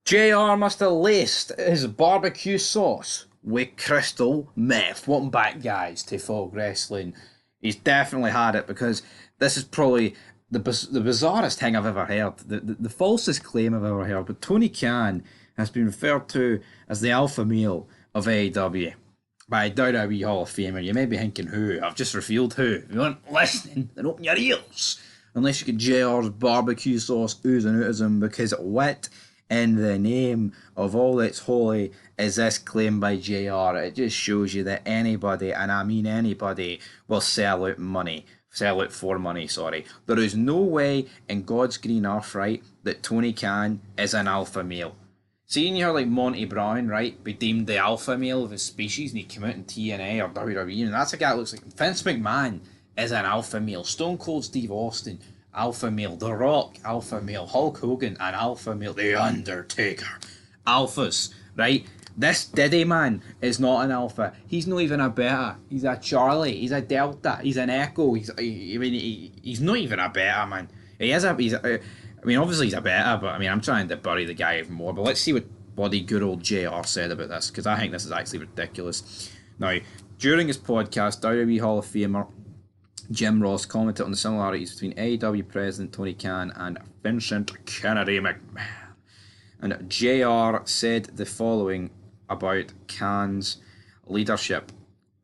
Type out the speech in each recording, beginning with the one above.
JR must have laced his barbecue sauce with crystal meth. Welcome back, guys, to Folk Wrestling. He's definitely had it because this is probably the bizarrest thing I've ever heard, the falsest claim I've ever heard. But Tony Khan has been referred to as the alpha male of AEW by a WWE Hall of Famer. You may be thinking who? I've just revealed who. If you aren't listening, then open your ears. Unless you get JR's barbecue sauce oozing out of him, because what in the name of all that's holy is this claim by JR? It just shows you that anybody, and I mean anybody, will sell out money. Sell out for money, sorry. There is no way in God's green earth, right, that Tony Khan is an alpha male. Seeing you like Monty Brown, right, be deemed the alpha male of his species, and he came out in TNA or WWE, and that's a guy that looks like Vince McMahon is an alpha male. Stone Cold Steve Austin, alpha male. The Rock, alpha male. Hulk Hogan, an alpha male. The Undertaker, alphas, right? This Diddy man is not an alpha. He's not even a beta. He's a Charlie. He's a Delta. He's an Echo. He's not even a beta, man. I mean, obviously he's a beta, but I mean, I'm trying to bury the guy even more. But let's see what bloody good old JR said about this, because I think this is actually ridiculous. Now, during his podcast, WWE Hall of Famer Jim Ross commented on the similarities between AEW president Tony Khan and Vincent Kennedy McMahon. And JR said the following about Khan's leadership,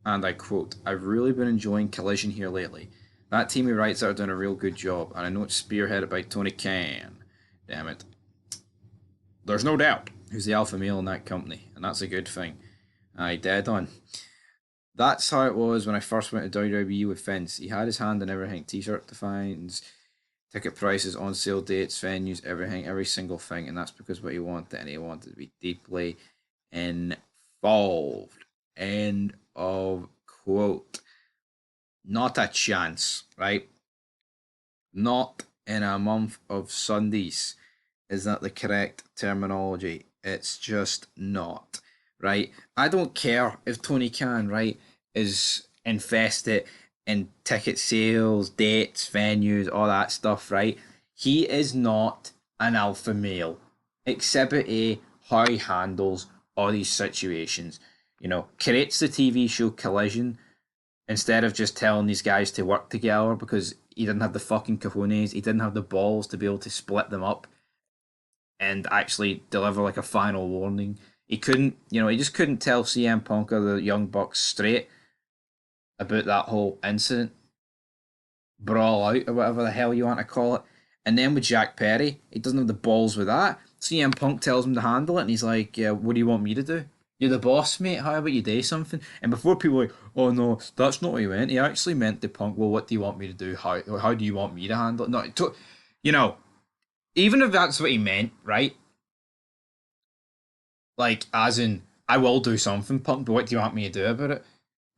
and I quote, "I've really been enjoying Collision here lately. That team he writes are doing a real good job, and I know it's spearheaded by Tony Khan. Damn it. There's no doubt who's the alpha male in that company, and that's a good thing." Aye, dead on. That's how it was when I first went to WWE with Vince. He had his hand in everything. T-shirt defines, ticket prices, on sale dates, venues, everything, every single thing. And that's because what he wanted, and he wanted to be deeply involved. End of quote. Not a chance, right? Not in a month of Sundays is that the correct terminology. It's just not, right? I don't care if Tony Khan, right, is invested in ticket sales, dates, venues, all that stuff, right? He is not an alpha male. Exhibit A, how he handles all these situations. You know, creates the TV show Collision instead of just telling these guys to work together because he didn't have the fucking cojones, he didn't have the balls to be able to split them up and actually deliver like a final warning. He couldn't, he just couldn't tell CM Punk or the Young Bucks straight about that whole incident, brawl out or whatever the hell you want to call it. And then with Jack Perry, he doesn't have the balls with that. CM Punk tells him to handle it, and he's like, "Yeah, what do you want me to do? You're the boss, mate. How about you do something?" And before people are like, "Oh no, that's not what he meant," he actually meant to Punk, "Well, what do you want me to do? How do you want me to handle it?" No, you know, even if that's what he meant, right? Like, as in, I will do something, Punk, but what do you want me to do about it?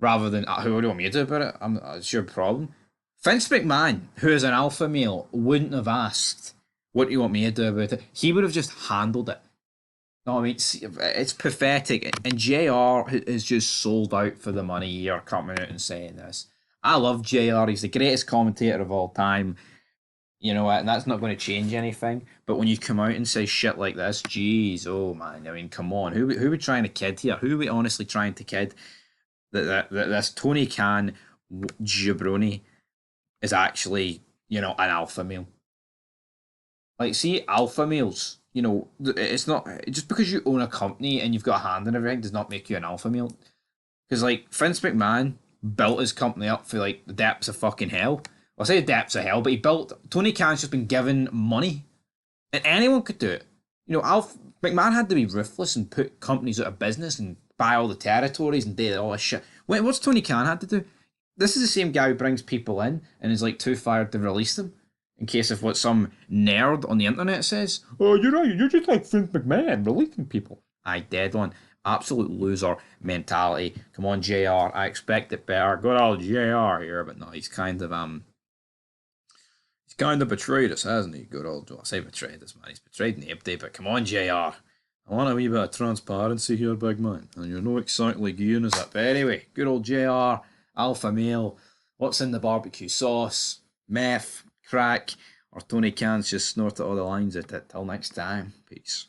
Rather than, who do you want me to do about it? It's your problem. Vince McMahon, who is an alpha male, wouldn't have asked, "What do you want me to do about it?" He would have just handled it. No, I mean, it's pathetic. And JR is just sold out for the money here, coming out and saying this. I love JR. He's the greatest commentator of all time. You know what? And that's not going to change anything. But when you come out and say shit like this, geez, oh man, I mean, come on. Who are we trying to kid here? Who are we honestly trying to kid? That this Tony Khan jabroni is actually, an alpha male. Like, see, alpha males, it's not just because you own a company and you've got a hand in everything does not make you an alpha male. Because, like, Vince McMahon built his company up for, like, the depths of fucking hell. Well, I say the depths of hell, but Tony Khan's just been given money. And anyone could do it. McMahon had to be ruthless and put companies out of business and buy all the territories and do all this shit. What's Tony Khan had to do? This is the same guy who brings people in and is, like, too fired to release them. In case of what some nerd on the internet says. "Oh, you're just like Vince McMahon, releasing people." Aye, dead on. Absolute loser mentality. Come on, JR. I expect it better. Good old JR here, but no, he's kind of betrayed us, hasn't he? Good old, I say betrayed us, man. He's betrayed Nipty, but come on, JR. I want a wee bit of transparency here, big man. And you're no exactly gearing us up. But anyway, good old JR, alpha male. What's in the barbecue sauce? Meth, crack, or Tony Khan's just snorted all the lines at it. Till next time. Peace.